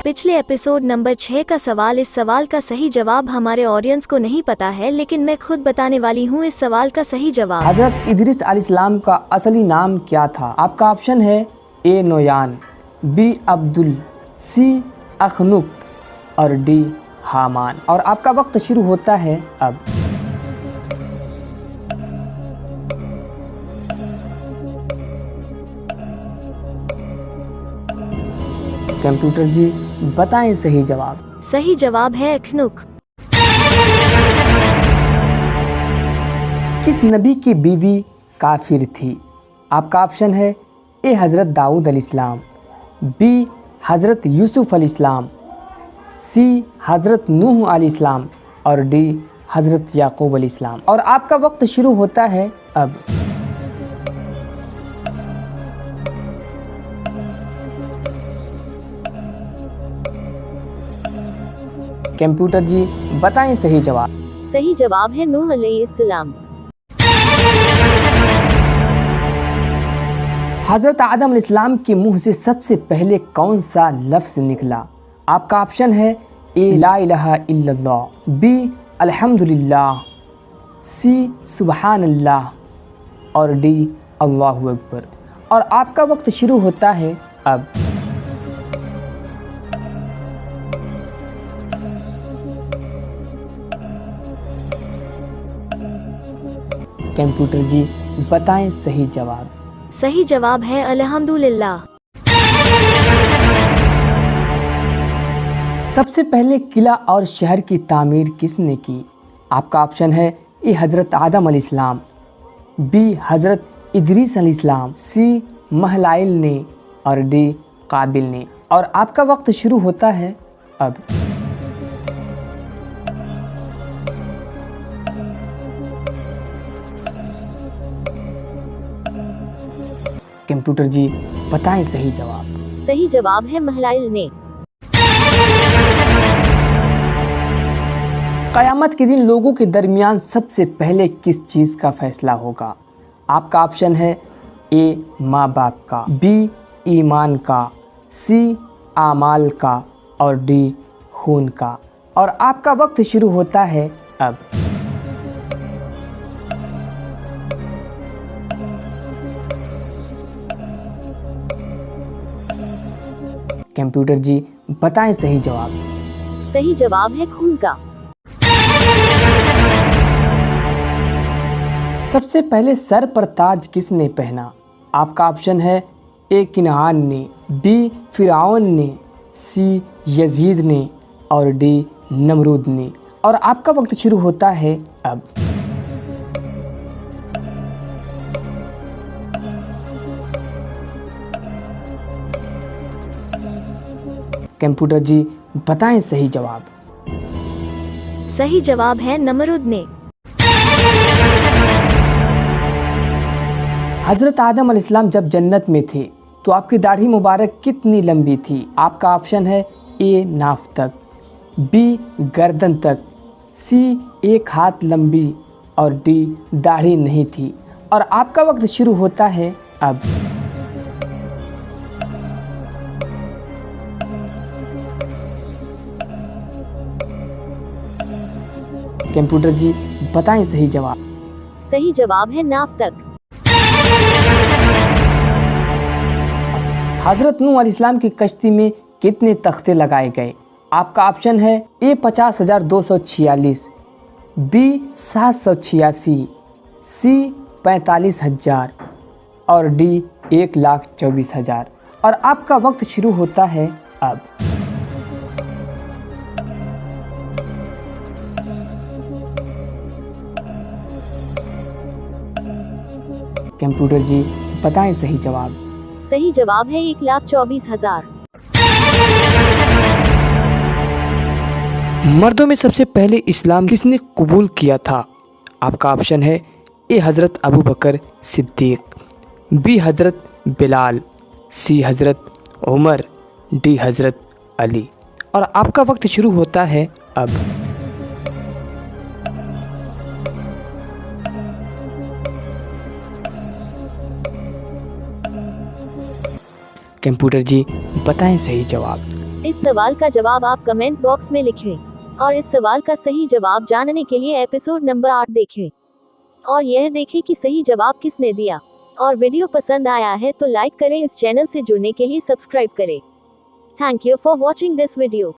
पिछले episode number 6 का सवाल। इस सवाल का सही जवाब हमारे ऑडियंस को नहीं पता है, लेकिन मैं खुद बताने वाली हूँ इस सवाल का सही जवाब। हजरत इदरीस अलैहिस्सलाम का असली नाम क्या था? आपका ऑप्शन है ए नोयान, बी अब्दुल, सी अखनुक और डी हामान। और आपका वक्त शुरू होता है अब। कंप्यूटर जी बताएं सही जवाब। सही जवाब है अखनुक। किस नबी की बीवी काफिर थी? आपका ऑप्शन है ए हज़रत दाऊद अलैहिस्सलाम, बी हज़रत यूसुफ अलैहिस्सलाम, सी हज़रत नूह अलैहिस्सलाम और डी हज़रत याकूब अलैहिस्सलाम। और आपका वक्त शुरू होता है अब। कंप्यूटर जी बताएं सही जवाब। सही जवाब है नूह अलैहिस्सलाम। हज़रत आदम अलैहिस्सलाम के मुंह से सबसे पहले कौन सा लफ्ज़ निकला? आपका ऑप्शन है ए ला इलाहा इल्लल्लाह, बी अल्हम्दुलिल्लाह, सी सुबहानल्लाह और डी अल्लाहु अकबर। और आपका वक्त शुरू होता है अब। कंप्यूटर जी बताएं सही जवाब। सही जवाब है अल्हम्दुलिल्लाह। सबसे पहले किला और शहर की तामीर किसने की? आपका ऑप्शन है ए हज़रत आदम अलैहिस्सलाम, बी हज़रत इदरीस अलैहिस्सलाम, सी महलाइल ने और डी काबिल ने। और आपका वक्त शुरू होता है अब। कंप्यूटर जी बताएं सही जवाब। सही जवाब है महलाइल ने। क़यामत के दिन लोगों के दरमियान सबसे पहले किस चीज़ का फैसला होगा? आपका ऑप्शन है ए माँ बाप का, बी ईमान का, सी आमाल का और डी खून का। और आपका वक्त शुरू होता है अब। कंप्यूटर जी बताएं सही जवाब। सही जवाब है खून का। सबसे पहले सर पर ताज किसने पहना? आपका ऑप्शन है ए किनान ने, बी फिरौन ने, सी यजीद ने और डी नमरूद ने। और आपका वक्त शुरू होता है अब। कंप्यूटर जी बताएं सही जवाब। सही जवाब है नमरूद ने। हज़रत आदम अलैहिस्सलाम जब जन्नत में थे तो आपकी दाढ़ी मुबारक कितनी लंबी थी? आपका ऑप्शन है ए नाफ तक, बी गर्दन तक, सी एक हाथ लंबी और डी दाढ़ी नहीं थी। और आपका वक्त शुरू होता है अब। कंप्यूटर जी बताएं सही जवाब। सही जवाब है नाफ तक। हज़रत नूह अलैहिस्सलाम की कश्ती में कितने तख्ते लगाए गए? आपका ऑप्शन है ए 50,246, बी 786, सी 45,000 और डी 1,24,000। और आपका वक्त शुरू होता है अब। कंप्यूटर जी बताएं सही जवाब। सही जवाब है 1,24,000। मर्दों में सबसे पहले इस्लाम किसने कबूल किया था? आपका ऑप्शन है ए हज़रत अबू बकर सिद्दीक, बी हज़रत बिलाल, सी हज़रत उमर, डी हज़रत अली। और आपका वक्त शुरू होता है अब। कंप्यूटर जी बताएं सही जवाब। इस सवाल का जवाब आप कमेंट बॉक्स में लिखें और इस सवाल का सही जवाब जानने के लिए एपिसोड नंबर 8 देखें और यह देखें कि सही जवाब किसने दिया। और वीडियो पसंद आया है तो लाइक करें, इस चैनल से जुड़ने के लिए सब्सक्राइब करें। Thank you for watching this video.